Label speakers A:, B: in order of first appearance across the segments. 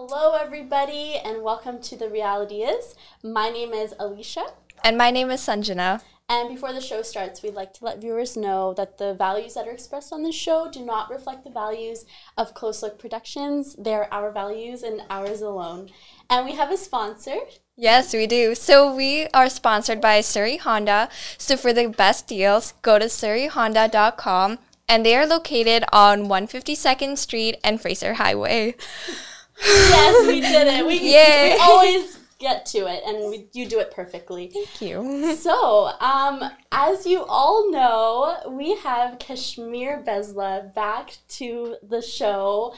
A: Hello everybody and welcome to The Reality Is. My name is Alysha.
B: And my name is Sanjana.
A: And before the show starts, we'd like to let viewers know that the values that are expressed on this show do not reflect the values of Close Look Productions. They're our values and ours alone. And we have a sponsor.
B: Yes, we do. So we are sponsored by Surrey Honda. So for the best deals, go to surreyhonda.com. And they are located on 152nd Street and Fraser Highway.
A: Yes, we did it. We always get to it, and you do it perfectly.
B: Thank you.
A: So, as you all know, we have Kashmir Bezla back to the show,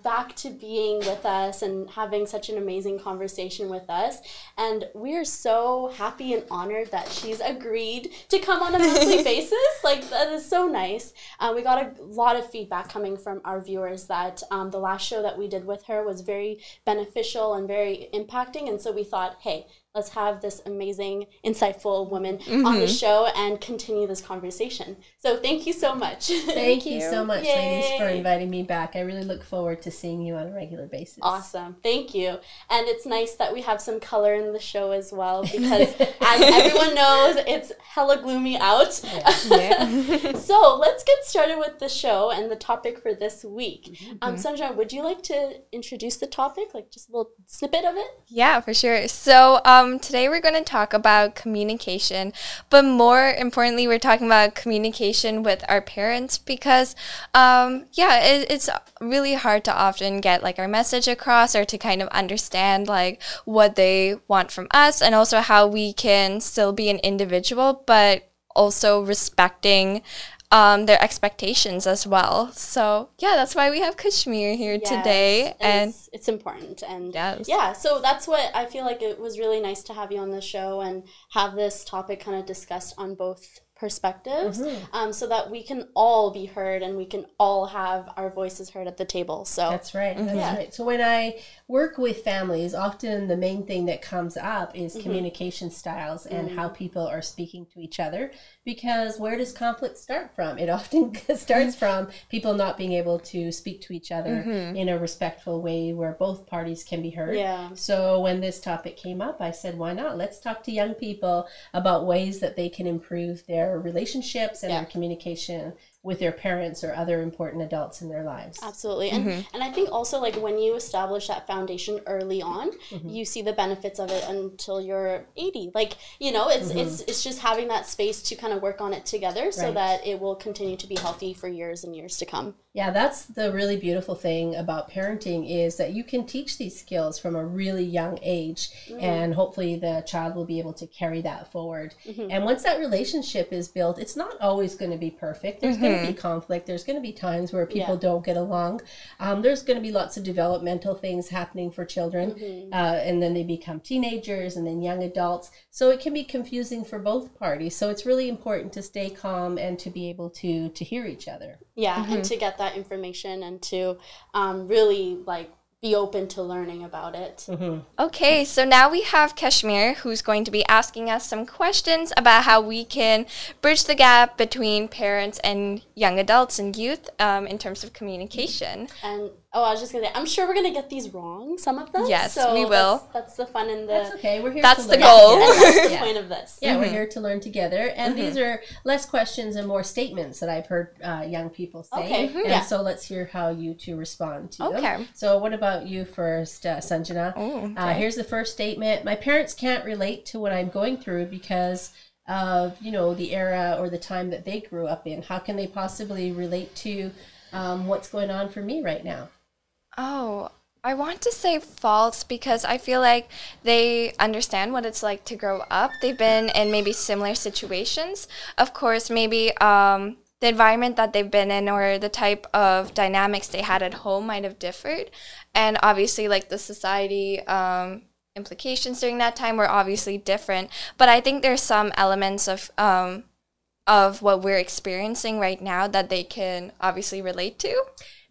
A: back to being with us and having such an amazing conversation with us. And we are so happy and honored that she's agreed to come on a monthly basis. Like, that is so nice. We got a lot of feedback coming from our viewers that the last show that we did with her was very beneficial and very impacting. And so we thought, hey, let's have this amazing, insightful woman on the show and continue this conversation. So thank you so much.
C: Thank you so much,
A: Yay.
C: ladies, for inviting me back. I really look forward to seeing you on a regular basis.
A: Awesome. Thank you. And it's nice that we have some color in the show as well because, as everyone knows, it's hella gloomy out.
C: Yeah.
A: So let's get started with the show and the topic for this week. Sanjana, would you like to introduce the topic, like just a little snippet of it?
B: Yeah, for sure. So today we're going to talk about communication, but more importantly, we're talking about communication with our parents because, it's really hard to often get like our message across or to kind of understand like what they want from us and also how we can still be an individual, but also respecting their expectations as well. So yeah, that's why we have Kashmir here today, and
A: it's important. And
B: yes.
A: Yeah, so that's what I feel like. It was really nice to have you on the show and have this topic kind of discussed on both perspectives, so that we can all be heard and we can all have our voices heard at the table. So
C: that's right. That's right. So when I work with families, often the main thing that comes up is communication styles and how people are speaking to each other. Because where does conflict start from? It often starts from people not being able to speak to each other in a respectful way where both parties can be heard.
A: Yeah.
C: So when this topic came up, I said, why not? Let's talk to young people about ways that they can improve their relationships and their communication with their parents or other important adults in their lives.
A: Absolutely. And I think also like when you establish that foundation early on, you see the benefits of it until you're 80. Like, you know, it's just having that space to kind of work on it together so that it will continue to be healthy for years and years to come.
C: Yeah, that's the really beautiful thing about parenting is that you can teach these skills from a really young age and hopefully the child will be able to carry that forward. And once that relationship is built, it's not always going to be perfect. There's going to be conflict. There's going to be times where people don't get along. There's going to be lots of developmental things happening for children, and then they become teenagers and then young adults. So it can be confusing for both parties. So it's really important to stay calm and to be able to hear each other.
A: Yeah, and to get that information and to really like be open to learning about it.
B: Okay, so now we have Kashmir, who's going to be asking us some questions about how we can bridge the gap between parents and young adults and youth in terms of communication.
A: And I was just gonna say, I'm sure we're gonna get these wrong, some of them.
B: Yes,
A: so
B: we will.
A: That's the fun in the.
C: That's okay. We're here.
B: That's
C: to
B: the
C: learn.
B: goal.
A: And that's the point of this.
C: Yeah, we're here to learn together. And these are less questions and more statements that I've heard young people say.
A: Okay.
C: And so let's hear how you two respond to them. So what about you first, Sanjana? Here's the first statement. My parents can't relate to what I'm going through because of, the era or the time that they grew up in. How can they possibly relate to what's going on for me right now?
B: Oh, I want to say false because I feel like they understand what it's like to grow up. They've been in maybe similar situations. Of course, maybe the environment that they've been in or the type of dynamics they had at home might have differed. And obviously, like the society implications during that time were obviously different. But I think there's some elements of what we're experiencing right now that they can obviously relate to.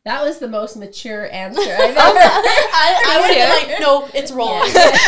C: That was the most mature answer I've ever heard.
A: I would have been like, no, it's wrong.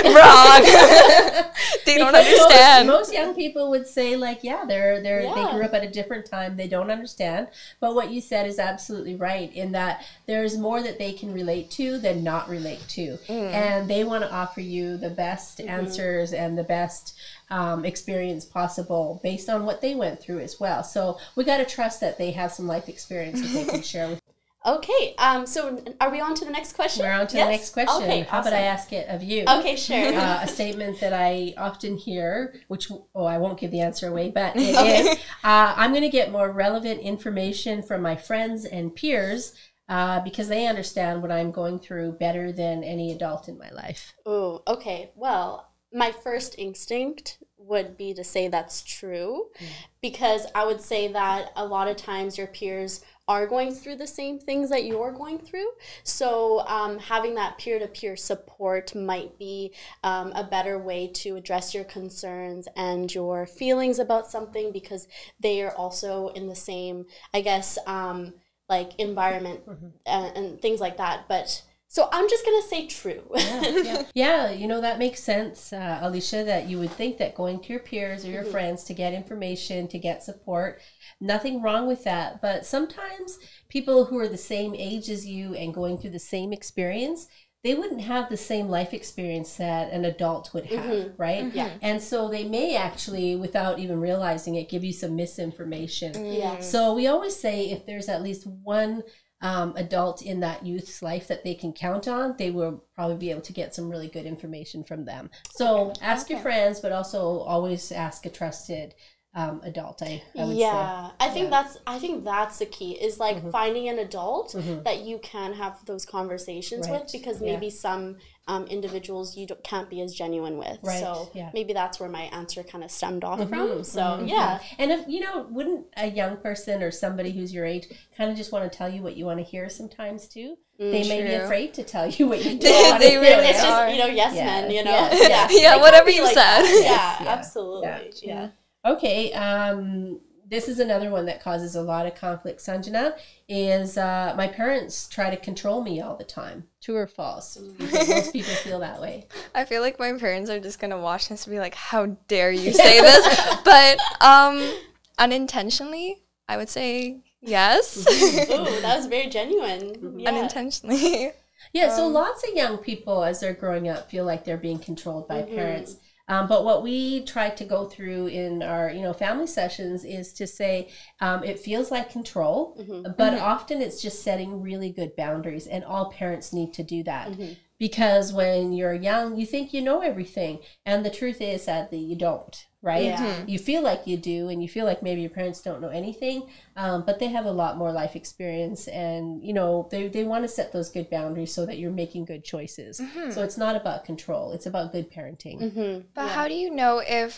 B: Wrong. They don't understand.
C: Most young people would say like, yeah, they grew up at a different time. They don't understand. But what you said is absolutely right in that there's more that they can relate to than not relate to. And they want to offer you the best answers and the best experience possible based on what they went through as well. So we got to trust that they have some life experience that they can share with.
A: Okay, so are we on to the next question?
C: We're on to the next question.
A: Okay,
C: How about I ask it of you?
A: Okay, sure.
C: A statement that I often hear, which, I won't give the answer away, but it is, I'm going to get more relevant information from my friends and peers because they understand what I'm going through better than any adult in my life.
A: Oh, okay. Well, my first instinct would be to say that's true because I would say that a lot of times your peers are going through the same things that you're going through. So having that peer-to-peer support might be a better way to address your concerns and your feelings about something because they are also in the same, I guess, like environment and things like that. But so I'm just going to say true.
C: Yeah, that makes sense, Alysha, that you would think that going to your peers or your friends to get information, to get support, nothing wrong with that. But sometimes people who are the same age as you and going through the same experience, they wouldn't have the same life experience that an adult would have, right?
A: Yeah.
C: And so they may actually, without even realizing it, give you some misinformation.
A: Yes.
C: So we always say if there's at least one adult in that youth's life that they can count on, they will probably be able to get some really good information from them. So ask your friends, but also always ask a trusted adult. I would say.
A: I think that's the key is like finding an adult that you can have those conversations with because maybe some individuals you can't be as genuine with. So maybe that's where my answer kind of stemmed off from. So
C: and if wouldn't a young person or somebody who's your age kind of just want to tell you what you want to hear sometimes too? They may be afraid to tell you what you don't want to hear.
A: Really it's just yes men,
B: whatever you said.
A: Absolutely. Yeah.
C: Okay, this is another one that causes a lot of conflict, Sanjana, is my parents try to control me all the time. True or false? Most people feel that way.
B: I feel like my parents are just going to watch this and be like, how dare you say this? But unintentionally, I would say yes.
A: Ooh, that was very genuine. Yeah.
B: Unintentionally.
C: Yeah, so lots of young people, as they're growing up, feel like they're being controlled by parents. But what we try to go through in our, family sessions is to say it feels like control, but often it's just setting really good boundaries, and all parents need to do that. Because when you're young, you think you know everything, and the truth is sadly you don't, right?
A: Yeah.
C: You feel like you do, and you feel like maybe your parents don't know anything, but they have a lot more life experience, and they want to set those good boundaries so that you're making good choices. So it's not about control; it's about good parenting.
B: But how do you know if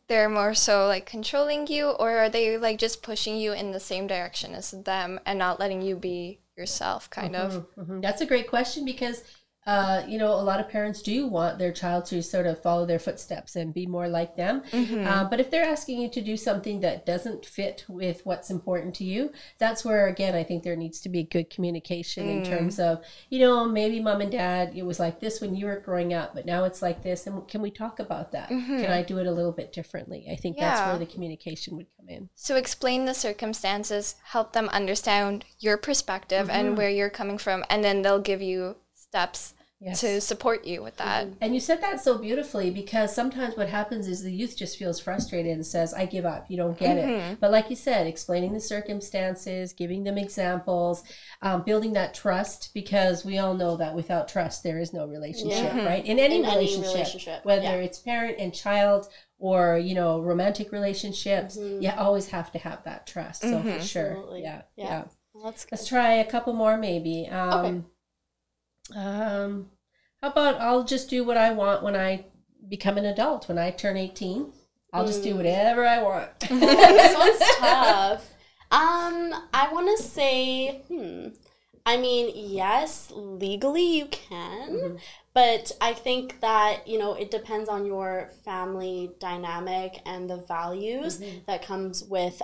B: they're more so like controlling you, or are they like just pushing you in the same direction as them and not letting you be yourself, kind of?
C: That's a great question because a lot of parents do want their child to sort of follow their footsteps and be more like them. But if they're asking you to do something that doesn't fit with what's important to you, that's where, again, I think there needs to be good communication in terms of, maybe mom and dad, it was like this when you were growing up, but now it's like this. And can we talk about that? Can I do it a little bit differently? I think that's where the communication would come in.
B: So explain the circumstances, help them understand your perspective and where you're coming from, and then they'll give you steps to support you with that.
C: And you said that so beautifully because sometimes what happens is the youth just feels frustrated and says, I give up, you don't get it. But like you said, explaining the circumstances, giving them examples, building that trust, because we all know that without trust, there is no relationship, right? In any relationship, whether it's parent and child or, romantic relationships, you always have to have that trust. So for sure.
A: Absolutely.
C: Yeah.
A: Well, that's good.
C: Let's try a couple more maybe.
A: Okay.
C: How about I'll just do what I want when I become an adult. When I turn 18, I'll just do whatever I want.
A: This one's tough. I want to say, yes, legally you can, but I think that, it depends on your family dynamic and the values that comes with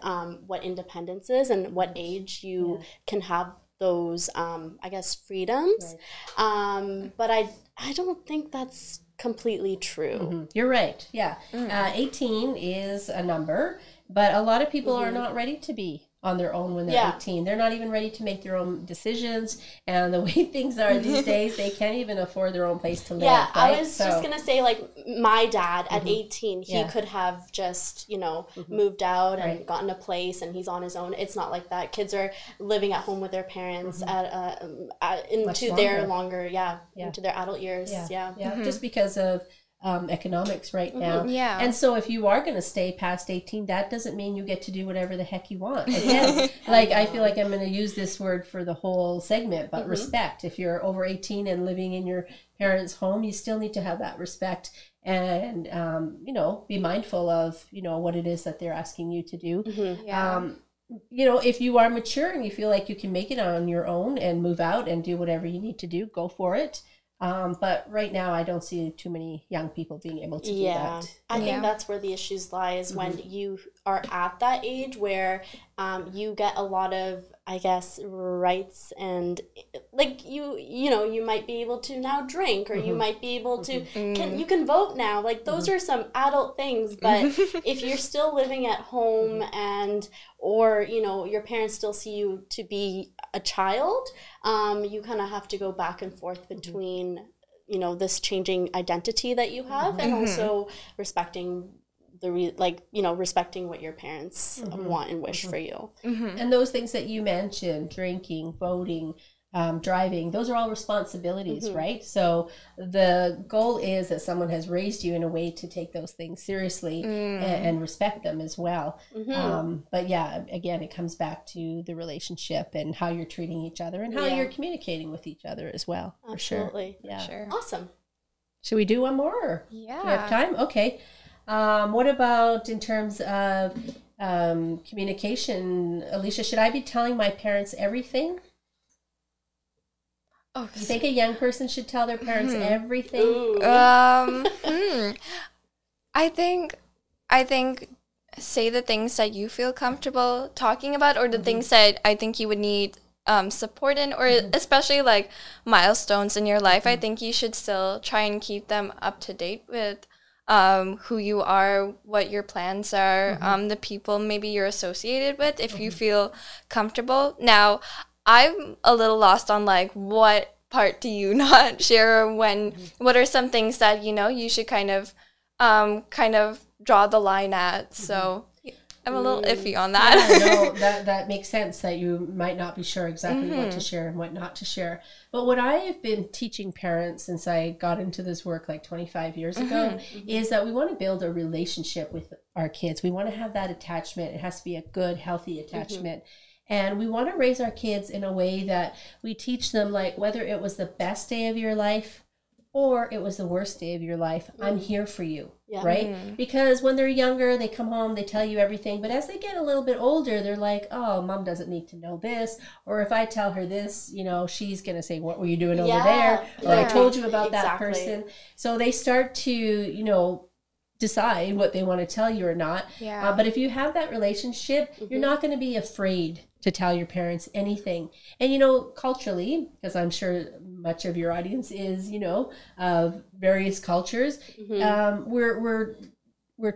A: what independence is and what age you can have those, I guess, freedoms.
C: Right.
A: But I don't think that's completely true.
C: You're right. Yeah. 18 is a number, but a lot of people are not ready to be on their own when they're 18. They're not even ready to make their own decisions. And the way things are these days, they can't even afford their own place to live.
A: Yeah,
C: right?
A: I was just going to say, like, my dad at 18, he could have just, you know, moved out and gotten a place and he's on his own. It's not like that. Kids are living at home with their parents into their longer, into their adult years. Yeah.
C: Just because of economics right now.
B: Yeah.
C: And so if you are going to stay past 18, that doesn't mean you get to do whatever the heck you want. Again, like I feel like I'm going to use this word for the whole segment, but respect. If you're over 18 and living in your parents' home, you still need to have that respect and, you know, be mindful of, you know, what it is that they're asking you to do. You know, if you are mature and you feel like you can make it on your own and move out and do whatever you need to do, go for it. But right now, I don't see too many young people being able to do that.
A: I think that's where the issues lie, is when you are at that age where you get a lot of, I guess, rights, and like you know, you might be able to now drink, or you might be able to, you can vote now. Like those are some adult things, but if you're still living at home or, you know, your parents still see you to be a child, you kind of have to go back and forth between, you know, this changing identity that you have and also respecting respecting what your parents want and wish for you.
C: And those things that you mentioned, drinking, voting, driving, those are all responsibilities, right? So the goal is that someone has raised you in a way to take those things seriously and respect them as well. But yeah, again, it comes back to the relationship and how you're treating each other and how you're communicating with each other as well.
A: Absolutely.
C: For sure.
A: Awesome.
C: Should we do one more?
B: Yeah.
C: Do we have time? Okay. What about in terms of communication? Alysha, should I be telling my parents everything?
B: Oh,
C: you think a young person should tell their parents everything?
B: I think say the things that you feel comfortable talking about, or the things that I think you would need support in, or especially like milestones in your life. I think you should still try and keep them up to date with who you are, what your plans are, the people maybe you're associated with, if you feel comfortable. Now, I'm a little lost on like what part do you not share, or when what are some things that, you know, you should kind of draw the line at. So I'm a little iffy on that.
C: No, that makes sense that you might not be sure exactly what to share and what not to share. But what I have been teaching parents since I got into this work like 25 years ago is that we want to build a relationship with our kids. We want to have that attachment. It has to be a good, healthy attachment. And we want to raise our kids in a way that we teach them, like, whether it was the best day of your life or it was the worst day of your life, I'm here for you, right? Because when they're younger, they come home, they tell you everything. But as they get a little bit older, they're like, oh, mom doesn't need to know this. Or if I tell her this, you know, she's going to say, what were you doing over there? Or I told you about that person. So they start to, you know, decide what they want to tell you or not. But if you have that relationship, you're not going to be afraid to tell your parents anything. And, you know, culturally, because I'm sure much of your audience is, you know, of various cultures, we're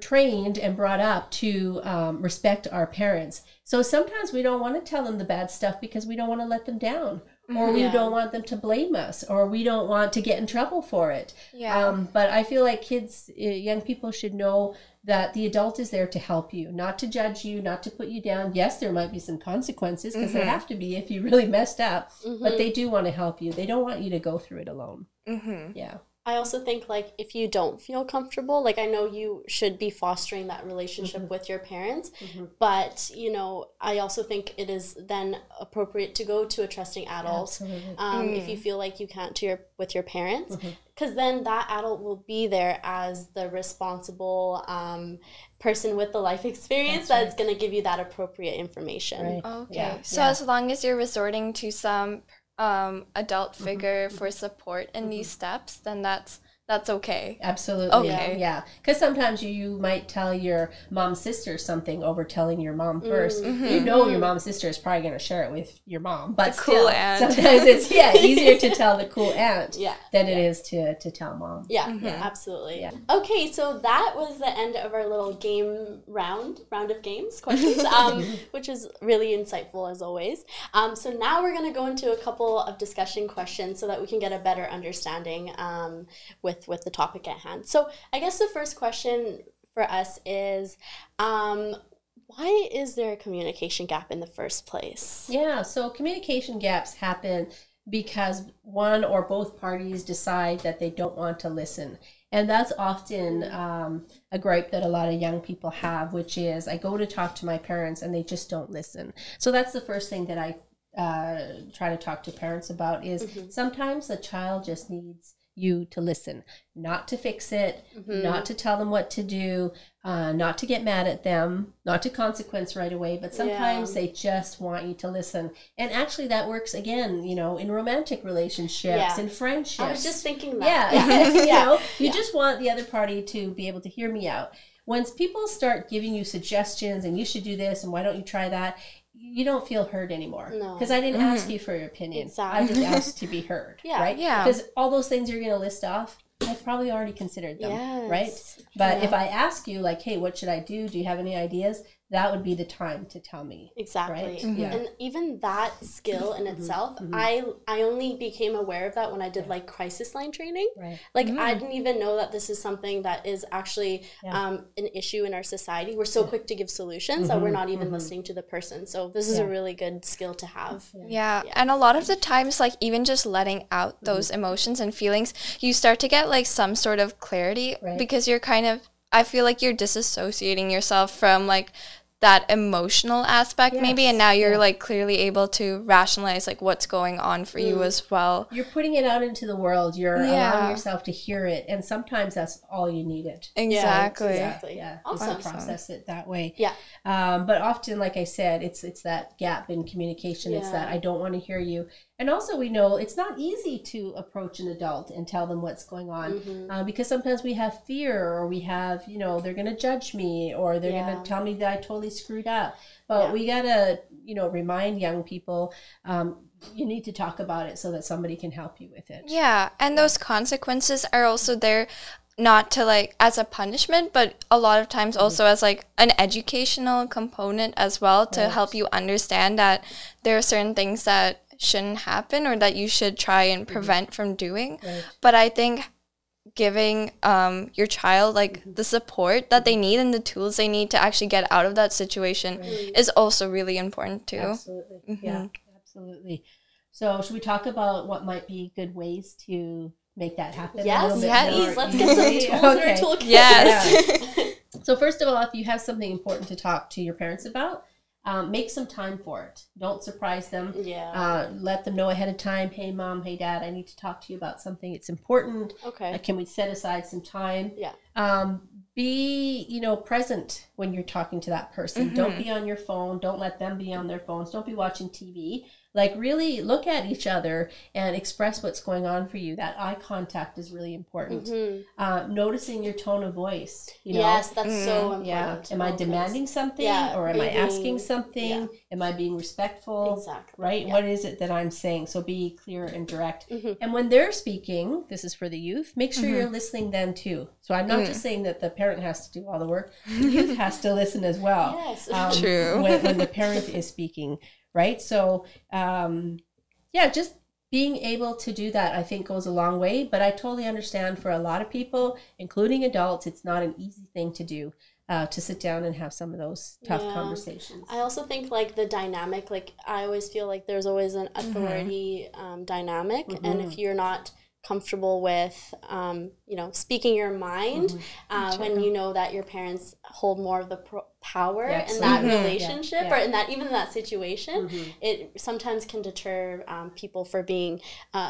C: trained and brought up to respect our parents. So sometimes we don't want to tell them the bad stuff because we don't want to let them down. Or we don't want them to blame us, or we don't want to get in trouble for it. But I feel like kids, young people should know that the adult is there to help you, not to judge you, not to put you down. Yes, there might be some consequences, because there have to be if you really messed up, but they do want to help you. They don't want you to go through it alone. Yeah.
A: I also think, like, if you don't feel comfortable, like, I know you should be fostering that relationship with your parents, but, you know, I also think it is then appropriate to go to a trusting adult if you feel like you can't with your parents, because then that adult will be there as the responsible person with the life experience that's going to give you that appropriate information.
B: Okay, so as long as you're resorting to some adult figure for support in these steps, then that's that's okay.
C: Absolutely.
B: Okay.
C: Yeah. Because sometimes you might tell your mom's sister something over telling your mom first. You know your mom's sister is probably going to share it with your mom. But
B: The cool
C: still,
B: aunt.
C: sometimes it's easier to tell the cool aunt
A: Yeah.
C: than it is to tell mom.
A: Yeah, absolutely.
C: Yeah.
A: Okay, so that was the end of our little game round of games questions, which is really insightful as always. So now we're going to go into a couple of discussion questions so that we can get a better understanding with the topic at hand. So I guess the first question for us is, why is there a communication gap in the first place?
C: Yeah, so communication gaps happen because one or both parties decide that they don't want to listen. And that's often a gripe that a lot of young people have, which is, I go to talk to my parents and they just don't listen. So that's the first thing that I try to talk to parents about is sometimes the child just needs you to listen, not to fix it, not to tell them what to do, not to get mad at them, not to consequence right away, but sometimes they just want you to listen. And actually that works again, you know, in romantic relationships, in friendships.
A: I was just thinking that.
C: You just want the other party to be able to hear me out. Once people start giving you suggestions and you should do this and why don't you try that, you don't feel heard anymore.
A: No.
C: Because I didn't ask you for your opinion.
A: Exactly.
C: I just asked to be heard. Right?
B: Yeah.
C: Because all those things you're going to list off, I've probably already considered them. Right? But if I ask you, like, hey, what should I do? Do you have any ideas? That would be the time to tell me.
A: Exactly.
C: Right?
A: And even that skill in itself, I only became aware of that when I did like crisis line training.
C: Right.
A: Like I didn't even know that this is something that is actually an issue in our society. We're so quick to give solutions that we're not even listening to the person. So this is a really good skill to have.
B: Yeah, and a lot of the times, like, even just letting out those emotions and feelings, you start to get, like, some sort of clarity because you're kind of, I feel like you're disassociating yourself from, like, that emotional aspect maybe, and now you're like clearly able to rationalize like what's going on for you as well.
C: You're putting it out into the world. You're allowing yourself to hear it, and sometimes that's all you needed.
B: Exactly.
C: Yeah.
A: Awesome.
C: To process it that way.
A: Yeah.
C: But often, like I said, it's that gap in communication. It's that I don't want to hear you. And also we know it's not easy to approach an adult and tell them what's going on because sometimes we have fear, or we have, you know, they're going to judge me, or they're going to tell me that I totally screwed up. But we got to, you know, remind young people, you need to talk about it so that somebody can help you with it.
B: Yeah. And those consequences are also there not to like as a punishment, but a lot of times also as like an educational component as well to help you understand that there are certain things that shouldn't happen or that you should try and prevent from doing. But I think giving your child like the support that they need and the tools they need to actually get out of that situation is also really important too.
C: Absolutely. Yeah, absolutely. So should we talk about what might be good ways to make that happen?
A: Yes,
C: please.
A: Let's get some tools in our toolkit.
B: Yes.
C: So first of all, if you have something important to talk to your parents about, make some time for it. Don't surprise them. Let them know ahead of time, hey mom, hey dad, I need to talk to you about something. It's important.
A: Okay.
C: Can we set aside some time?
A: Yeah.
C: Be, you know, present when you're talking to that person. Don't be on your phone. Don't let them be on their phones. Don't be watching TV. Like, really look at each other and express what's going on for you. That eye contact is really important. Noticing your tone of voice. You know?
A: Yes, that's so important.
C: Yeah. Am I demanding something, or am I asking something? Am I being respectful?
A: Exactly.
C: Right? What is it that I'm saying? So be clear and direct. And when they're speaking, this is for the youth, make sure you're listening then too. So I'm not just saying that the parent has to do all the work. The youth has to listen as well.
A: Yes.
B: True.
C: When the parent is speaking. Right? So, just being able to do that, I think, goes a long way. But I totally understand for a lot of people, including adults, it's not an easy thing to do, to sit down and have some of those tough conversations.
A: I also think, like, the dynamic, like, I always feel like there's always an authority dynamic. And if you're not comfortable with, you know, speaking your mind, when you know that your parents hold more of the power
C: Yes.
A: in that
C: Mhm.
A: relationship
C: Yeah.
A: or in that even in that situation,
C: Mhm.
A: it sometimes can deter people for being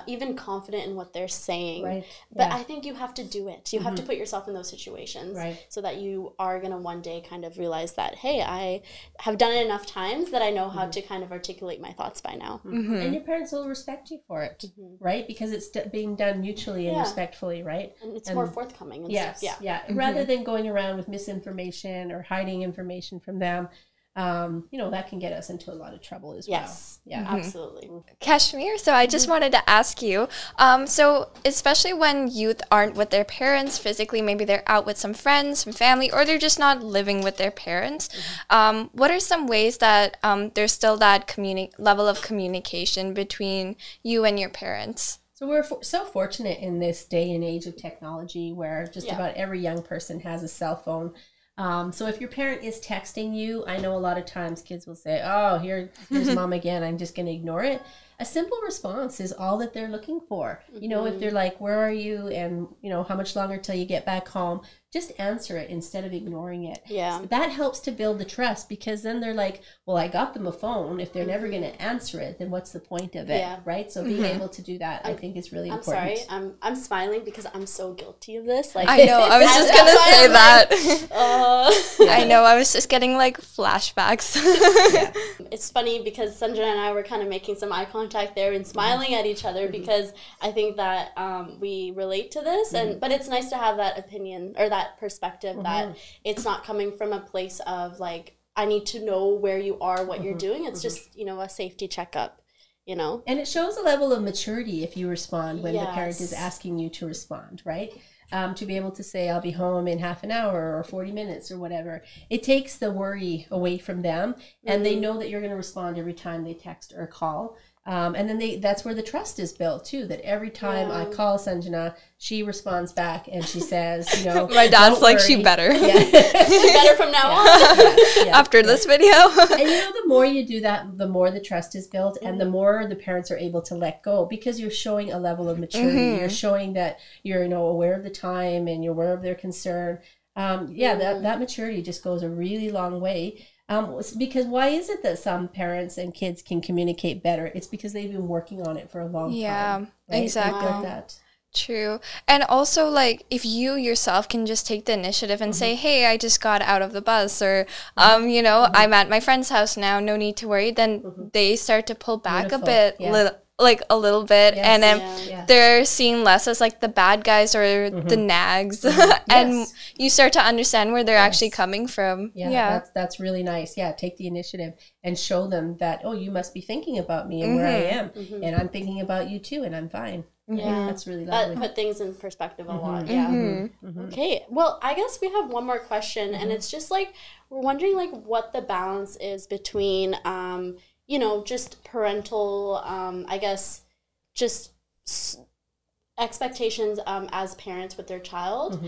A: even confident in what they're saying.
C: Right.
A: But
C: Yeah.
A: I think you have to do it. You have to put yourself in those situations,
C: Right.
A: so that you are going to one day kind of realize that, hey, I have done it enough times that I know how to kind of articulate my thoughts by now.
C: And your parents will respect you for it, right? Because it's being done mutually and respectfully, right?
A: And it's more forthcoming and
C: Yes,
A: stuff.
C: yeah. Rather than going around with misinformation or hiding information from them, that can get us into a lot of trouble as well.
A: Yes, absolutely.
B: Kashmir, so I just wanted to ask you, so especially when youth aren't with their parents physically, maybe they're out with some friends, some family, or they're just not living with their parents, what are some ways that there's still that level of communication between you and your parents?
C: So we're so fortunate in this day and age of technology where just about every young person has a cell phone. So if your parent is texting you, I know a lot of times kids will say, oh, here's mom again, I'm just going to ignore it. A simple response is all that they're looking for. If they're like, where are you? And, how much longer till you get back home? Just answer it instead of ignoring it.
A: Yeah.
C: So that helps to build the trust, because then they're like, well, I got them a phone. If they're never going to answer it, then what's the point of it?
A: Yeah.
C: Right? So being able to do that, I think is really important.
A: I'm sorry. I'm smiling because I'm so guilty of this. Like,
B: I know. I was just going to say that. I know. I was just getting like flashbacks.
A: It's funny because Sanjana and I were kind of making some eye contact there and smiling at each other because I think that we relate to this, but it's nice to have that opinion or that perspective that it's not coming from a place of like, I need to know where you are, what you're doing. It's just, a safety checkup, And
C: it shows a level of maturity if you respond when the parent is asking you to respond, right? To be able to say, I'll be home in half an hour or 40 minutes or whatever. It takes the worry away from them, and they know that you're going to respond every time they text or call. And then that's where the trust is built too, that every time I call Sanjana, she responds back and she says,
B: my dad's like, she better.
A: She better from now on.
B: After this video.
C: And the more you do that, the more the trust is built, and the more the parents are able to let go, because you're showing a level of maturity. You're showing that you're, aware of the time and you're aware of their concern. That maturity just goes a really long way. Because why is it that some parents and kids can communicate better? It's because they've been working on it for a long time.
B: Yeah,
C: right?
B: exactly.
C: That.
B: True. And also, like, if you yourself can just take the initiative and say, hey, I just got out of the bus, or, I'm at my friend's house now, no need to worry, then they start to pull back a bit, a little bit, and then they're seen less as like the bad guys or the nags, and you start to understand where they're actually coming from.
C: That's really nice. Take the initiative and show them that, oh, you must be thinking about me and where I am, and I'm thinking about you too, and I'm fine. That's really lovely.
A: That put things in perspective a lot. Okay, well, I guess we have one more question, and it's just like, we're wondering like what the balance is between just parental, I guess, just expectations as parents with their child,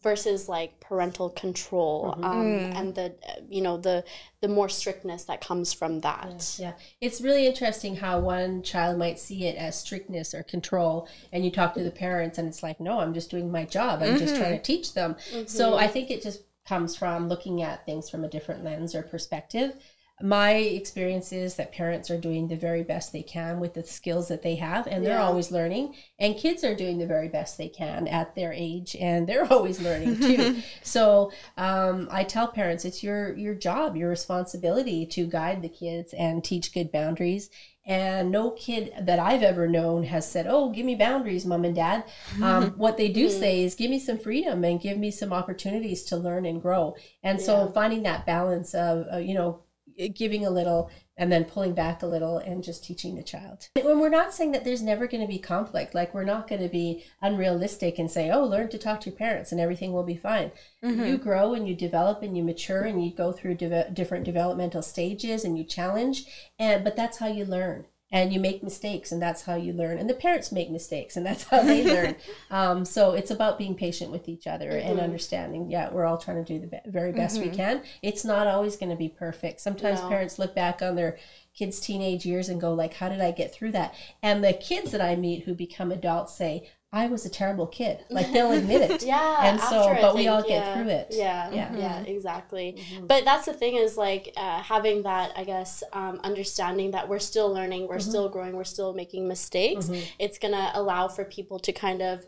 A: versus like parental control, and the more strictness that comes from that.
C: It's really interesting how one child might see it as strictness or control, and you talk to the parents and it's like, no, I'm just doing my job, I'm just trying to teach them. So I think it just comes from looking at things from a different lens or perspective. My experience is that parents are doing the very best they can with the skills that they have, and they're always learning, and kids are doing the very best they can at their age, and they're always learning too. So I tell parents, it's your job, your responsibility to guide the kids and teach good boundaries. And no kid that I've ever known has said, oh, give me boundaries, mom and dad. What they do say is, give me some freedom and give me some opportunities to learn and grow. And so finding that balance of, giving a little and then pulling back a little and just teaching the child. When we're not saying that there's never going to be conflict, like we're not going to be unrealistic and say, oh, learn to talk to your parents and everything will be fine. You grow and you develop and you mature and you go through different developmental stages and you challenge, but that's how you learn. And you make mistakes, and that's how you learn. And the parents make mistakes, and that's how they learn. So it's about being patient with each other and understanding, we're all trying to do the very best we can. It's not always going to be perfect. Sometimes parents look back on their kids' teenage years and go like, how did I get through that? And the kids that I meet who become adults say, I was a terrible kid. Like, they'll admit it.
A: Yeah.
C: And so,
A: after,
C: but we all get through it.
A: Yeah, exactly. But that's the thing is, like, having that, I guess, understanding that we're still learning, we're still growing, we're still making mistakes. It's going to allow for people to kind of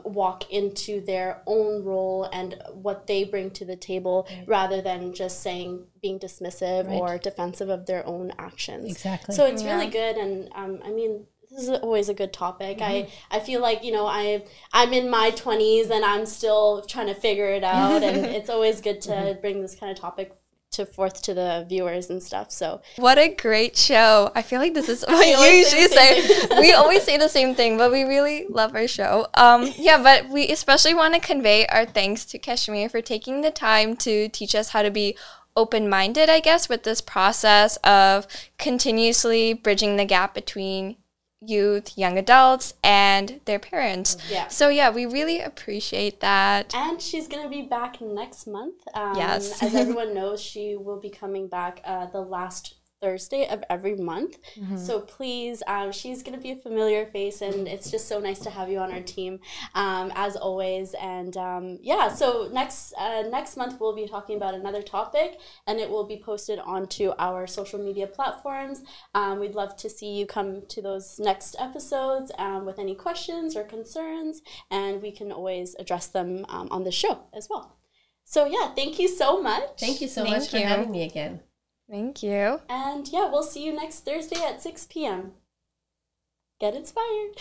A: walk into their own role and what they bring to the table, rather than just being dismissive or defensive of their own actions.
C: Exactly.
A: So it's really good. And I mean, this is always a good topic. I feel like, you know, I'm in my 20s and I'm still trying to figure it out. And it's always good to bring this kind of topic forth to the viewers and stuff. So
B: what a great show. I feel like this is what you usually say. We always say the same thing, but we really love our show. Yeah, but we especially want to convey our thanks to Kashmir for taking the time to teach us how to be open-minded, I guess, with this process of continuously bridging the gap between youth, young adults, and their parents.
A: Yeah.
B: So yeah, we really appreciate that.
A: And she's going to be back next month.
B: Yes.
A: As everyone knows, she will be coming back the last Thursday of every month. So please, she's going to be a familiar face, and it's just so nice to have you on our team, as always. And yeah, so next month we'll be talking about another topic, and it will be posted onto our social media platforms. We'd love to see you come to those next episodes with any questions or concerns, and we can always address them on the show as well. So yeah, thank you so much.
C: Thank you so much for having me again.
B: Thank you.
A: And yeah, we'll see you next Thursday at 6 p.m. Get inspired.